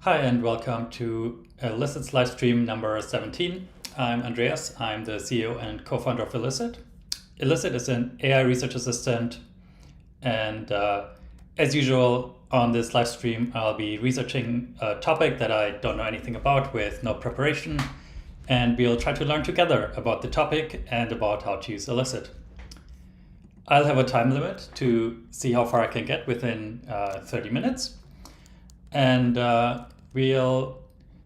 Hi and welcome to Elicit's live stream number 17. I'm Andreas. I'm the CEO and co-founder of Elicit. Elicit is an AI research assistant, and as usual on this live stream, I'll be researching a topic that I don't know anything about with no preparation, and we'll try to learn together about the topic and about how to use Elicit. I'll have a time limit to see how far I can get within 30 minutes. And we'll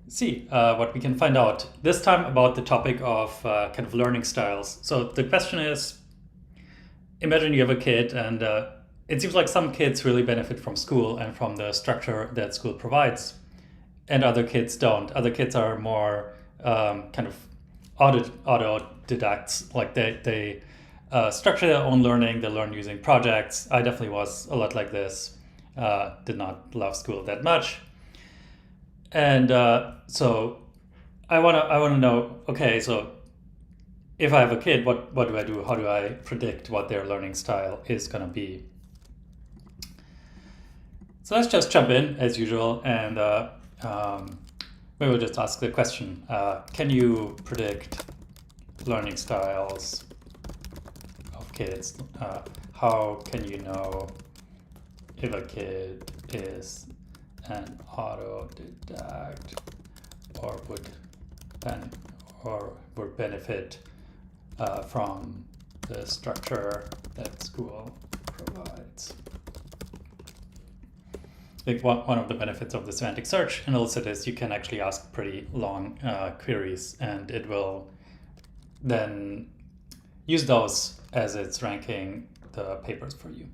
see what we can find out. This time about the topic of kind of learning styles. So the question is, imagine you have a kid and it seems like some kids really benefit from school and from the structure that school provides, and other kids don't. Other kids are more kind of autodidacts, like they structure their own learning, they learn using projects. I definitely was a lot like this. Did not love school that much, and so I wanna know. Okay, so if I have a kid, what do I do? How do I predict what their learning style is gonna be? So let's just jump in as usual, and we will just ask the question: can you predict learning styles of kids? How can you know if a kid is an autodidact or would benefit from the structure that school provides? I think one of the benefits of the semantic search in Elicit is you can actually ask pretty long queries, and it will then use those as it's ranking the papers for you.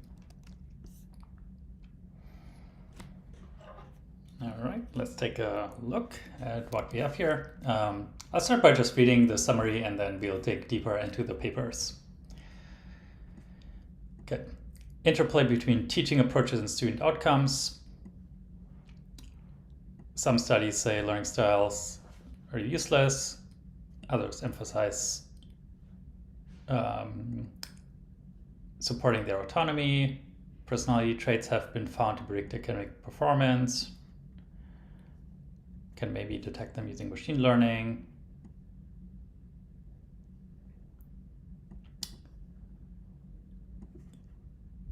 All right, let's take a look at what we have here. I'll start by just reading the summary, and then we'll dig deeper into the papers. Okay. Interplay between teaching approaches and student outcomes. Some studies say learning styles are useless. Others emphasize supporting their autonomy. Personality traits have been found to predict academic performance. Can maybe detect them using machine learning.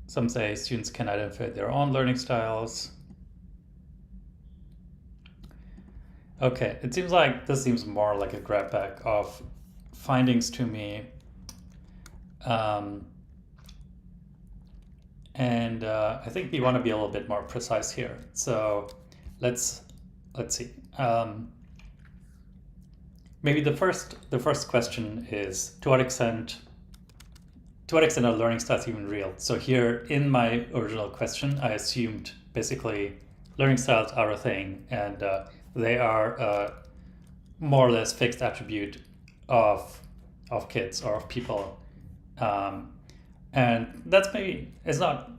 Some say students can identify their own learning styles. Okay, it seems like this seems more like a grab bag of findings to me. And I think we want to be a little bit more precise here. So let's see. Maybe the first question is, to what extent are learning styles even real? So here in my original question, I assumed basically learning styles are a thing, and they are more or less fixed attribute of kids or of people, and that's maybe it's not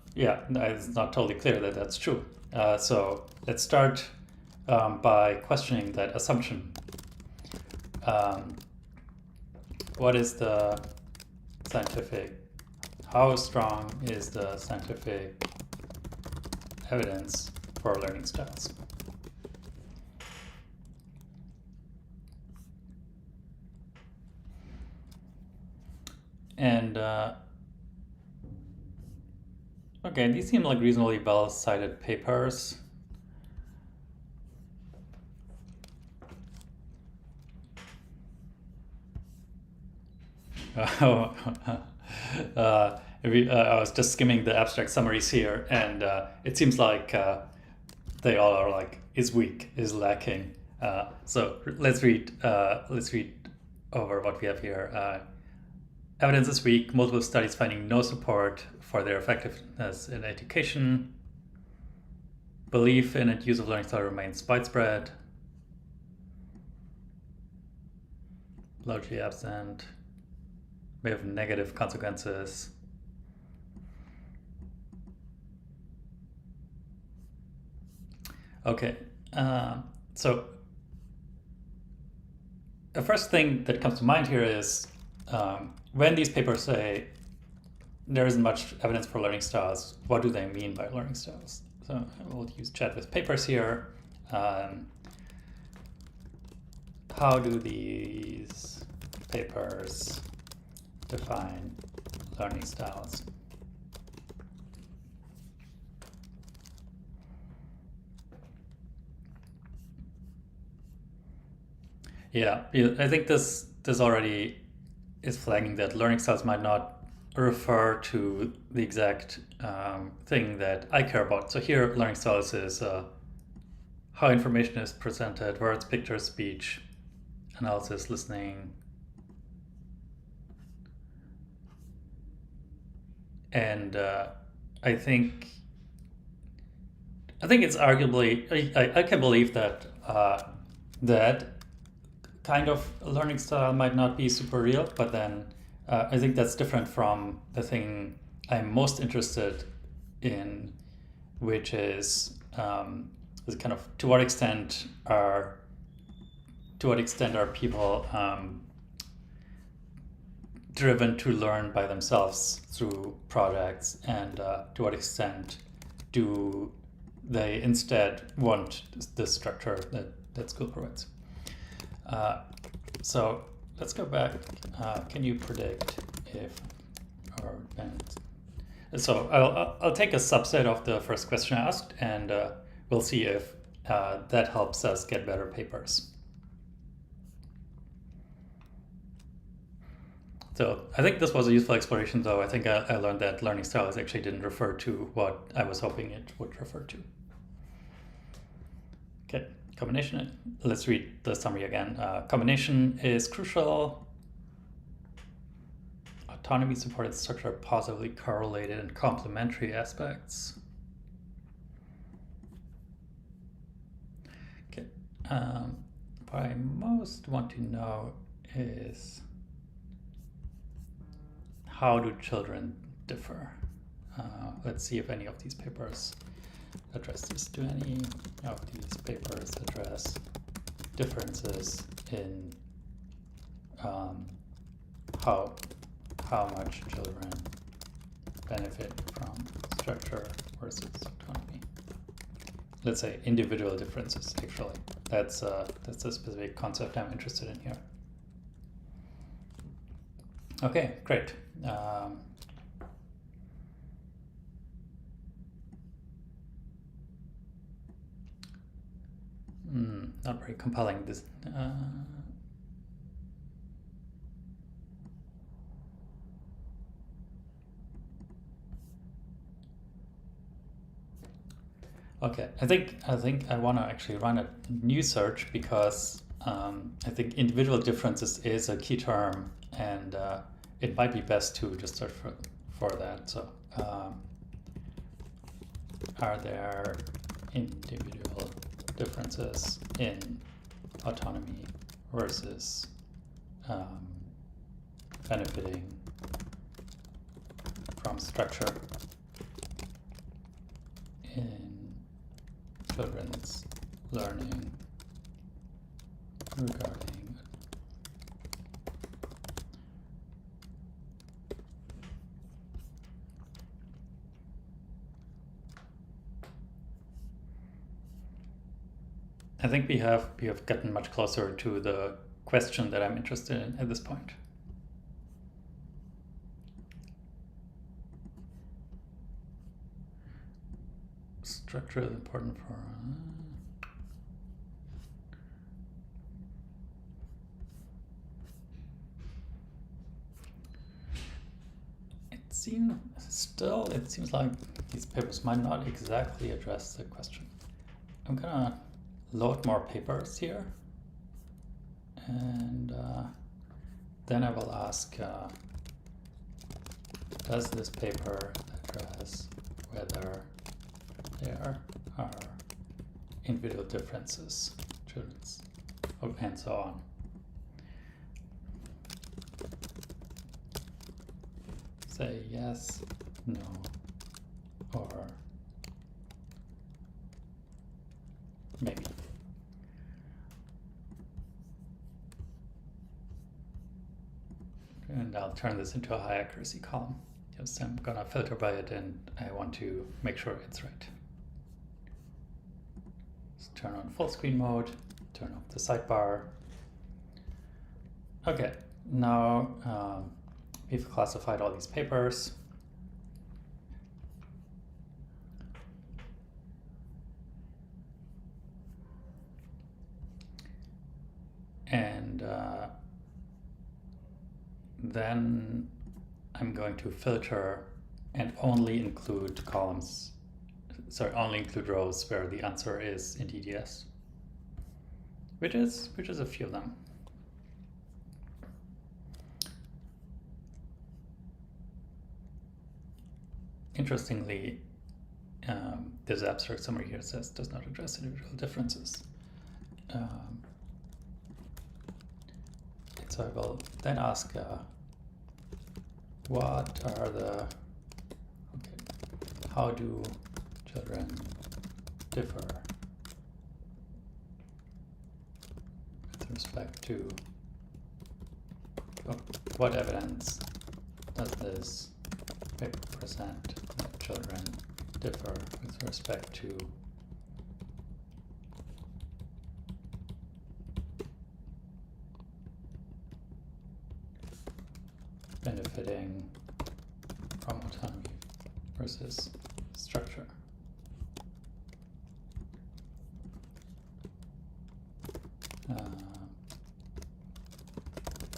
totally clear that that's true. So let's start by questioning that assumption. What is the how strong is the scientific evidence for learning styles? And okay, these seem like reasonably well-cited papers. I was just skimming the abstract summaries here, and it seems like they all are like is weak, is lacking. So let's read over what we have here. Evidence is weak. Multiple studies finding no support for their effectiveness in education. Belief in and use of learning style remains widespread. Largely absent. May have negative consequences. Okay, so the first thing that comes to mind here is when these papers say there isn't much evidence for learning styles, what do they mean by learning styles? So I will use chat with papers here. how do these papers define learning styles? Yeah, I think this already is flagging that learning styles might not refer to the exact thing that I care about. So here, learning styles is how information is presented, words, pictures, speech, analysis, listening. And I think it's arguably, I can believe that that kind of learning style might not be super real, but then I think that's different from the thing I'm most interested in, which is kind of to what extent are people driven to learn by themselves through projects, and to what extent do they instead want the structure that school provides. So let's go back. Can you predict if so I'll take a subset of the first question I asked, and we'll see if that helps us get better papers. So I think this was a useful exploration, though. I think I learned that learning styles actually didn't refer to what I was hoping it would refer to. Okay, combination. Let's read the summary again. Combination is crucial. Autonomy supported structure are positively correlated and complementary aspects. Okay. What I most want to know is, how do children differ? Let's see if any of these papers address this. Do any of these papers address differences in how much children benefit from structure versus autonomy? Let's say individual differences, actually. That's a specific concept I'm interested in here. Okay, great. Not very compelling. This. Okay, I think I want to actually run a new search, because I think individual differences is a key term, and it might be best to just search for that. So are there individual differences in autonomy versus benefiting from structure in children's learning regarding I think we have gotten much closer to the question that I'm interested in at this point. Structure is important for it seems like these papers might not exactly address the question. I'm gonna load more papers here, and then I will ask, does this paper address whether there are individual differences, children's, and so on. Say yes, no, or maybe. And I'll turn this into a high accuracy column. Yes, I'm gonna filter by it, and I want to make sure it's right. Let's turn on full screen mode, turn off the sidebar. Okay, now we've classified all these papers. And then I'm going to filter and only include columns, only include rows where the answer is indeed yes, which is a few of them. Interestingly, this abstract summary here says does not address individual differences. So I will then ask, what are the, how do children differ with respect to, what evidence does this paper present that children differ with respect to benefiting from autonomy versus structure.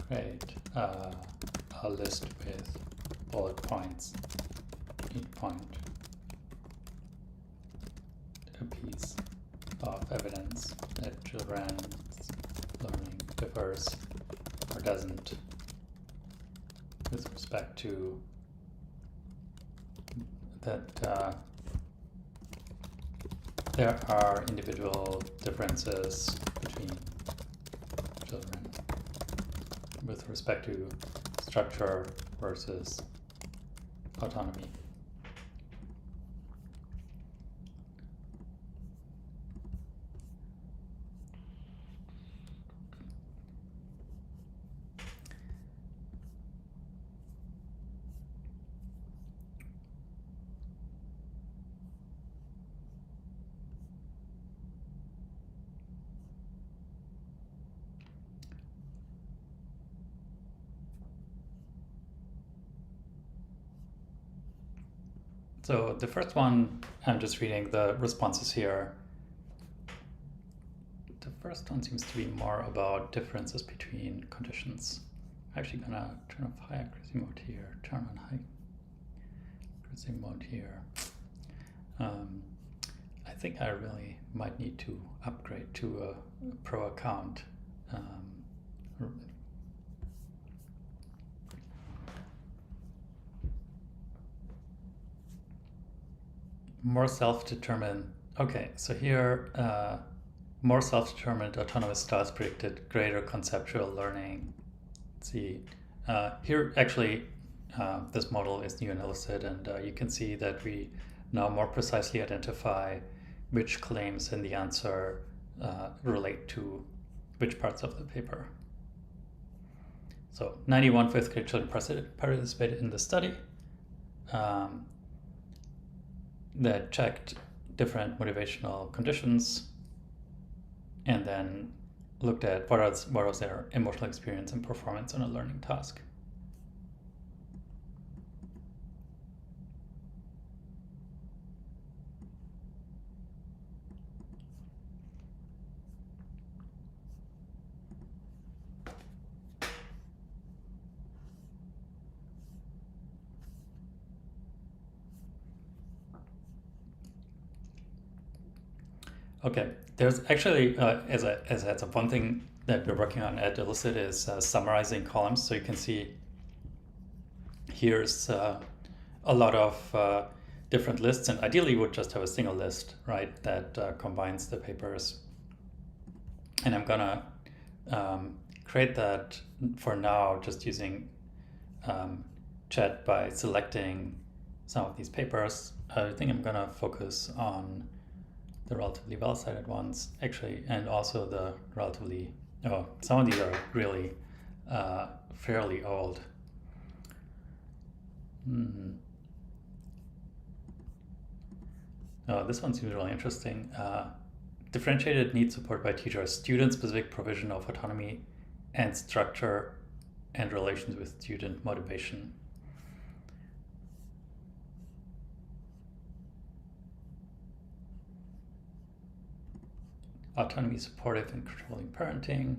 Create a list with bullet points, each point a piece of evidence that children's learning differs or doesn't with respect to that there are individual differences between children with respect to structure versus autonomy. So the first one, I'm just reading the responses here. The first one seems to be more about differences between conditions. I'm actually gonna turn off high accuracy mode here, turn on high accuracy mode here. I think I really might need to upgrade to a pro account. More self-determined. Okay, so here, more self-determined autonomous styles predicted greater conceptual learning. Let's see, here actually, this model is new in Elicit, and you can see that we now more precisely identify which claims in the answer relate to which parts of the paper. So 91 fifth grade children participated in the study that checked different motivational conditions and then looked at what was their emotional experience and performance on a learning task. Okay, there's actually, as a heads up, one thing that we're working on at Elicit is summarizing columns. So you can see here's a lot of different lists, and ideally you would just have a single list, right, that combines the papers. And I'm gonna create that for now just using chat by selecting some of these papers. I think I'm gonna focus on the relatively well-cited ones, actually, and also the relatively, some of these are really fairly old. Oh, this one seems really interesting. differentiated need support by teachers, student-specific provision of autonomy and structure and relations with student motivation. Autonomy, supportive and controlling parenting.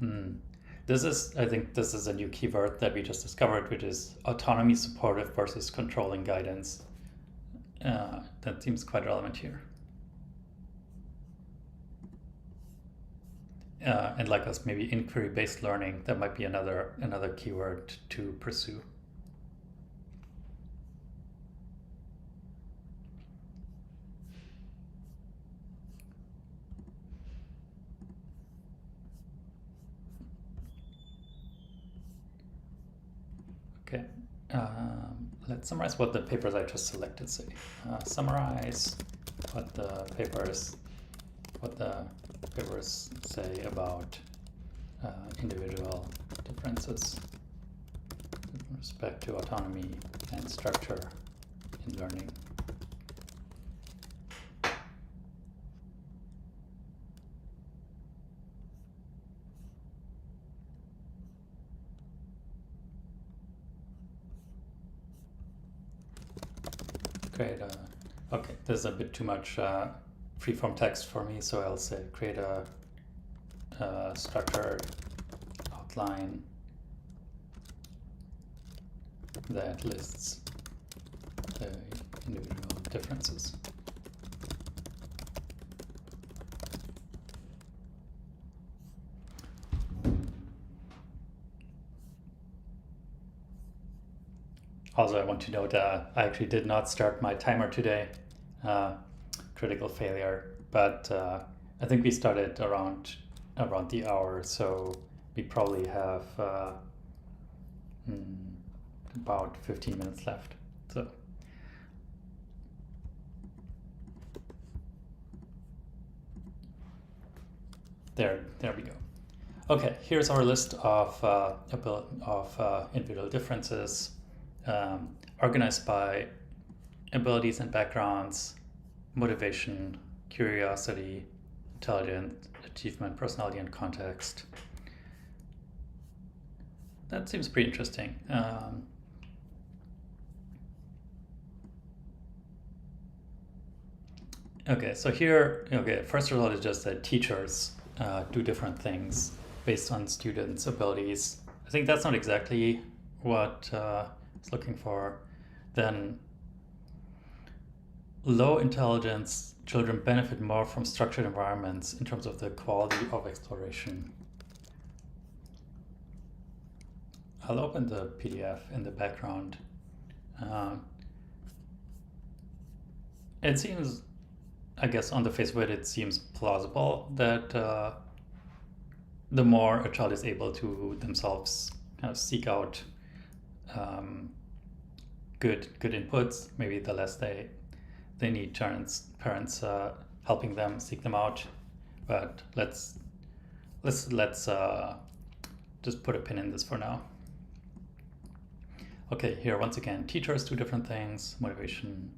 I think this is a new keyword that we just discovered, which is autonomy, supportive versus controlling guidance. That seems quite relevant here. And like us, maybe inquiry-based learning, that might be another keyword to pursue. Okay, let's summarize what the papers I just selected say. Summarize what the papers say about individual differences with respect to autonomy and structure in learning. Create a, okay, this is a bit too much free-form text for me, so I'll say create a structured outline that lists the individual differences. Also, I want to note I actually did not start my timer today, critical failure, but I think we started around the hour, so we probably have about 15 minutes left. So there we go. Okay, here's our list of individual differences. Organized by abilities and backgrounds, motivation, curiosity, intelligence, achievement, personality, and context. That seems pretty interesting. Okay, so here, first result is just that teachers do different things based on students' abilities. I think that's not exactly what it's looking for. Then low intelligence children benefit more from structured environments in terms of the quality of exploration. I'll open the PDF in the background. It seems, I guess on the face of it, it seems plausible that the more a child is able to themselves kind of seek out good inputs, maybe the less they need parents helping them seek them out. But let's just put a pin in this for now. Okay, here once again, teachers do different things, motivation,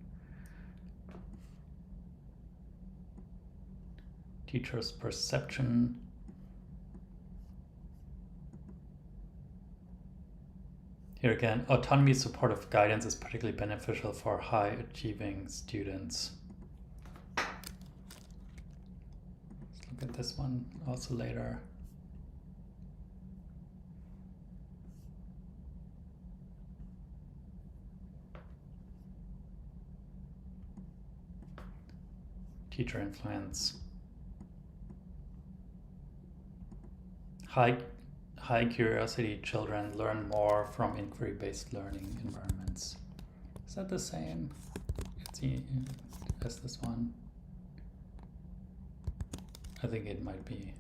teachers' perception. Here again, autonomy supportive guidance is particularly beneficial for high achieving students. Let's look at this one also later. Teacher influence. High curiosity children learn more from inquiry-based learning environments. Is that the same as this one? I think it might be.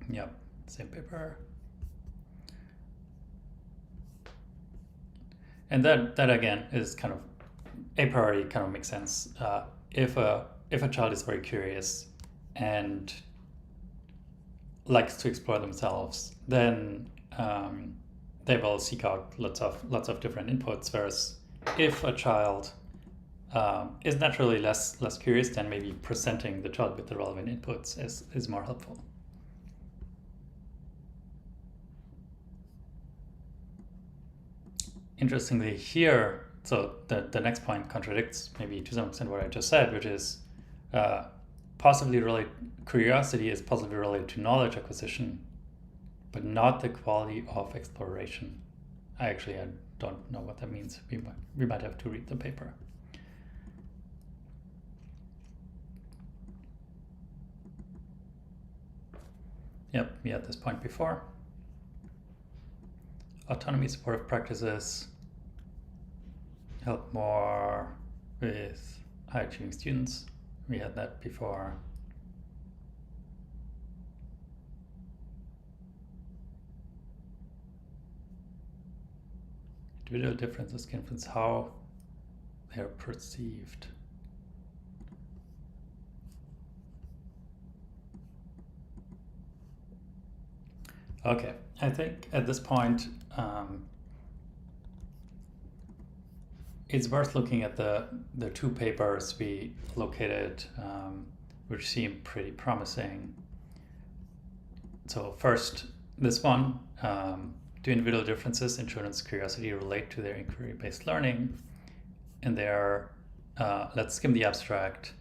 Yep, same paper. And that again is kind of a priori, kind of makes sense. If a child is very curious and likes to explore themselves, then they will seek out lots of different inputs. Whereas if a child is naturally less curious, then maybe presenting the child with the relevant inputs is more helpful. Interestingly here, so the next point contradicts maybe to some extent what I just said, which is curiosity is possibly related to knowledge acquisition, but not the quality of exploration. I don't know what that means. We might have to read the paper. Yep, we had this point before. Autonomy supportive practices help more with high achieving students. We had that before. Individual differences can influence how they're perceived. Okay, I think at this point it's worth looking at the two papers we located, which seem pretty promising. So first, this one, do individual differences in children's curiosity relate to their inquiry-based learning? And there, let's skim the abstract.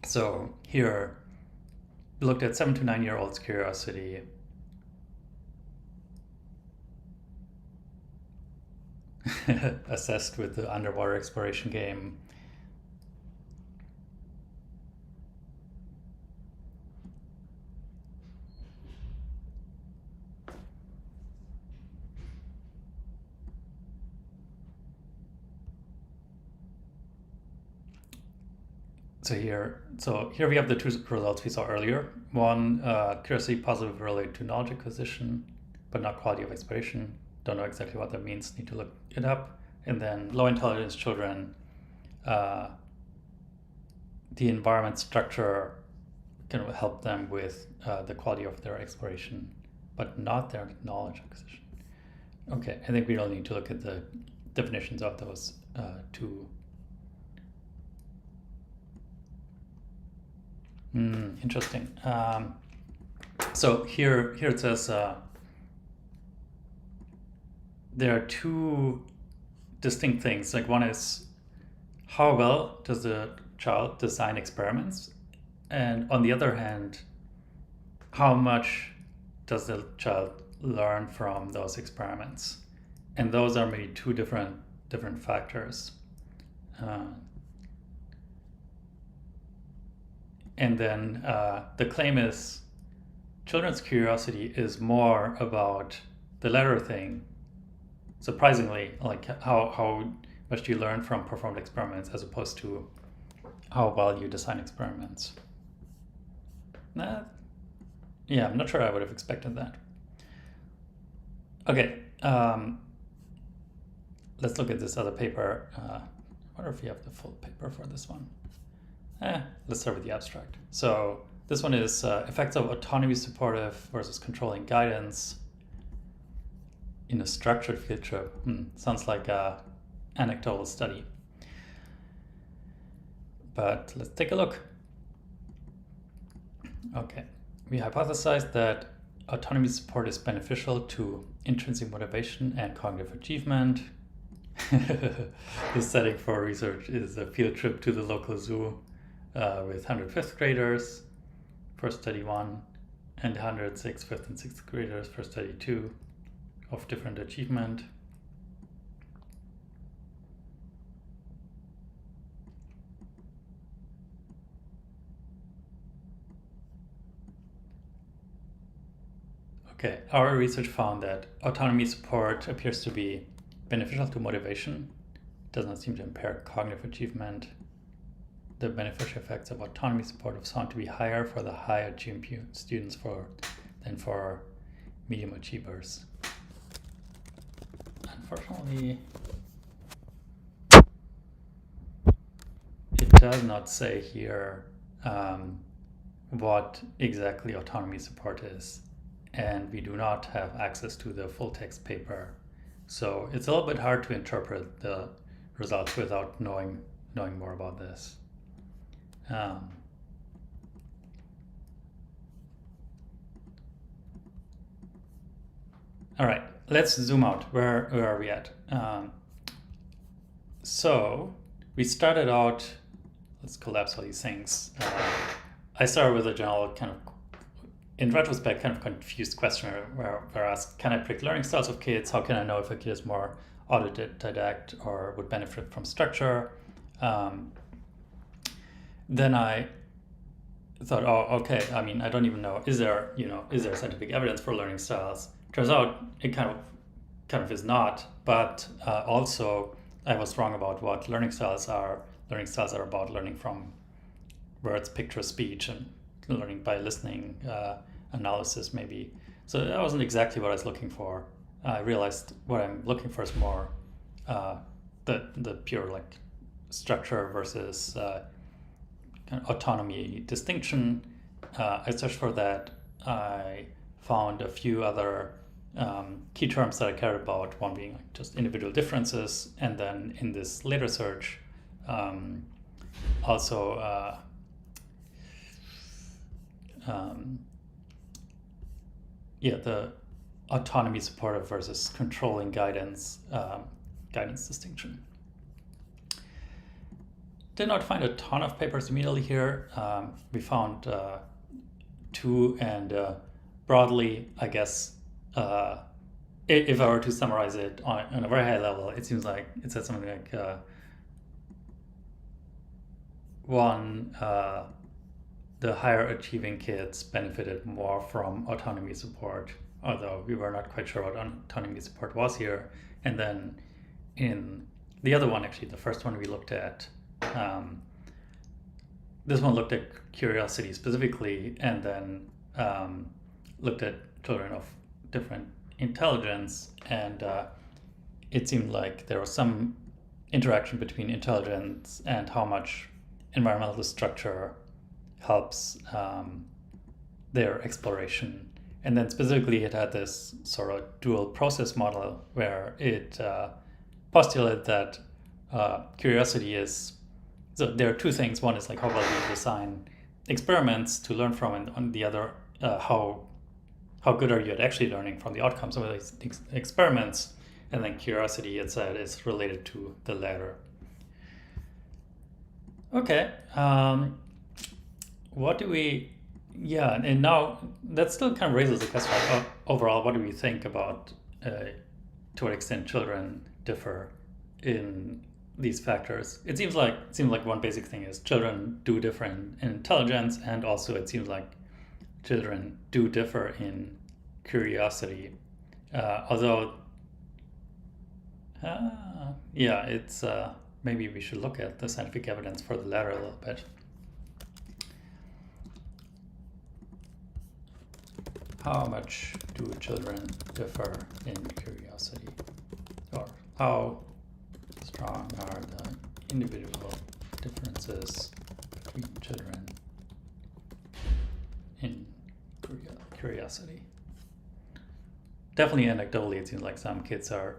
So here, we looked at 7 to 9-year-olds' curiosity. Assessed with the underwater exploration game. So here we have the two results we saw earlier. One, curiosity positively related to knowledge acquisition, but not quality of exploration. Don't know exactly what that means, need to look it up. And then low intelligence children, the environment structure can help them with the quality of their exploration, but not their knowledge acquisition. Okay, I think we don't need to look at the definitions of those two. Interesting. So here it says there are two distinct things. Like one is how well does the child design experiments, and on the other hand, how much does the child learn from those experiments? And those are maybe two different factors. And then the claim is children's curiosity is more about the latter thing. Surprisingly, like how much do you learn from performed experiments as opposed to how well you design experiments. Yeah, I'm not sure I would have expected that. Okay, let's look at this other paper. I wonder if we have the full paper for this one. Let's start with the abstract. So this one is effects of autonomy supportive versus controlling guidance in a structured field trip. Sounds like a anecdotal study. But let's take a look. Okay, we hypothesized that autonomy support is beneficial to intrinsic motivation and cognitive achievement. The setting for research is a field trip to the local zoo with 100 fifth graders for study 1 and 106 fifth and 6th graders for study 2 of different achievement. Okay, our research found that autonomy support appears to be beneficial to motivation. It does not seem to impair cognitive achievement. The beneficial effects of autonomy support are found to be higher for the high achieving students than for medium achievers. Unfortunately, it does not say here what exactly autonomy support is, and we do not have access to the full text paper. So it's a little bit hard to interpret the results without knowing more about this. All right, let's zoom out. Where are we at? So we started out, let's collapse all these things. I started with a general kind of, in retrospect, kind of confused question where I asked, can I predict learning styles of kids? How can I know if a kid is more autodidact or would benefit from structure? Then I thought, oh, okay, I mean, I don't even know, is there scientific evidence for learning styles? Turns out it kind of is not, but also I was wrong about what learning styles are. Learning styles are about learning from words, pictures, speech, and learning by listening, analysis maybe. So that wasn't exactly what I was looking for. I realized what I'm looking for is more the pure like structure versus kind of autonomy distinction. I searched for that. I found a few other key terms that I cared about, one being like just individual differences, and then in this later search, also the autonomy supportive versus controlling guidance distinction. Did not find a ton of papers immediately here. We found two, and broadly, I guess, if I were to summarize it on a very high level, it seems like it said something like one, the higher achieving kids benefited more from autonomy support, although we were not quite sure what autonomy support was here. And then in the other one, actually, the first one we looked at, this one looked at curiosity specifically, and then looked at children of different intelligence, and it seemed like there was some interaction between intelligence and how much environmental structure helps their exploration. And then specifically it had this sort of dual process model where it postulated that curiosity is, so there are two things. One is like how well you design experiments to learn from, and on the other, how good are you at actually learning from the outcomes of these experiments. And then curiosity, it said, is related to the latter. Okay, what do we, and now that still kind of raises the question of overall, what do we think about to what extent children differ in these factors? It seems like one basic thing is children do differ in intelligence, and also it seems like children do differ in curiosity, although it's maybe we should look at the scientific evidence for the latter a little bit. How much do children differ in curiosity, or how strong are the individual differences between children in curiosity? Definitely anecdotally, it seems like some kids are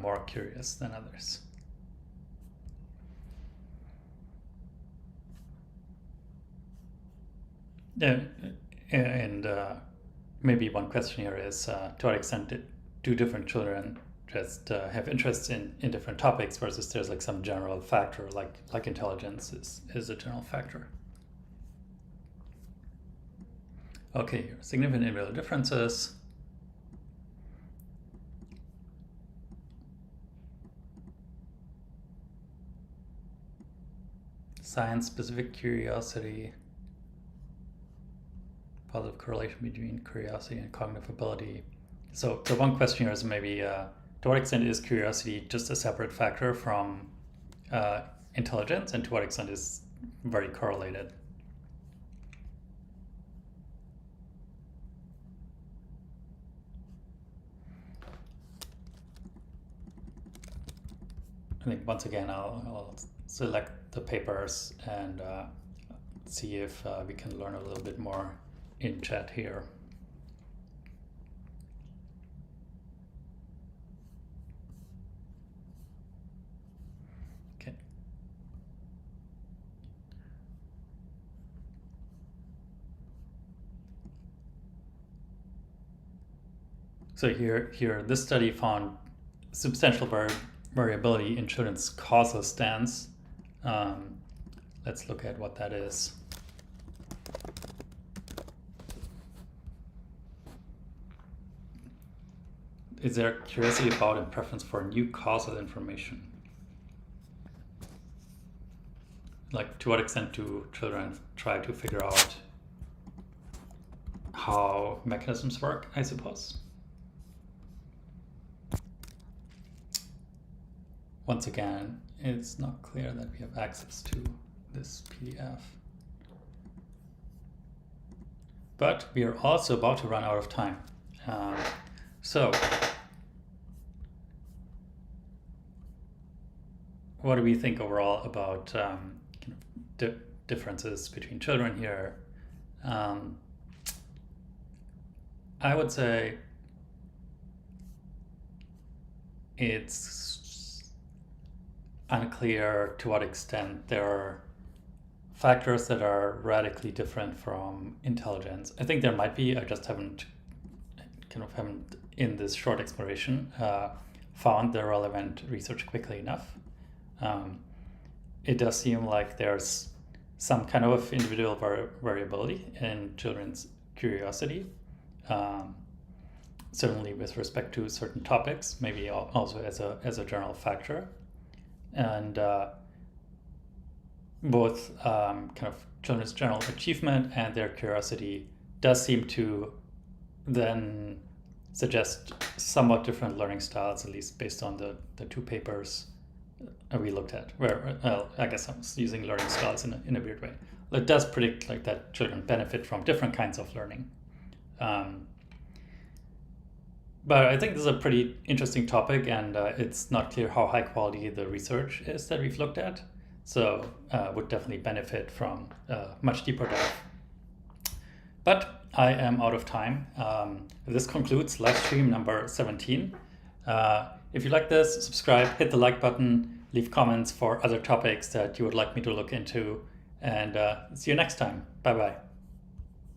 more curious than others. And maybe one question here is to what extent do different children just have interests in different topics versus there's like some general factor like intelligence is a general factor. Okay, significant individual differences. Science-specific curiosity. Positive correlation between curiosity and cognitive ability. So the one question here is maybe to what extent is curiosity just a separate factor from intelligence, and to what extent is very correlated? I think once again I'll select the papers and see if we can learn a little bit more in chat here. So here, this study found substantial variability in children's causal stance. Let's look at what that is. Is there curiosity about and preference for new causal information? Like, to what extent do children try to figure out how mechanisms work, I suppose? Once again, it's not clear that we have access to this PDF. But we are also about to run out of time. So, what do we think overall about differences between children here? I would say it's unclear to what extent there are factors that are radically different from intelligence. I think there might be, I just haven't in this short exploration found the relevant research quickly enough. It does seem like there's some kind of individual variability in children's curiosity, certainly with respect to certain topics, maybe also as a general factor. And both kind of children's general achievement and their curiosity does seem to then suggest somewhat different learning styles, at least based on the two papers we looked at, where, well, I guess I'm using learning styles in a weird way. It does predict like that children benefit from different kinds of learning. But I think this is a pretty interesting topic, and it's not clear how high quality the research is that we've looked at. So would definitely benefit from much deeper dive. But I am out of time. This concludes live stream number 17. If you like this, subscribe, hit the like button, leave comments for other topics that you would like me to look into, and see you next time. Bye-bye.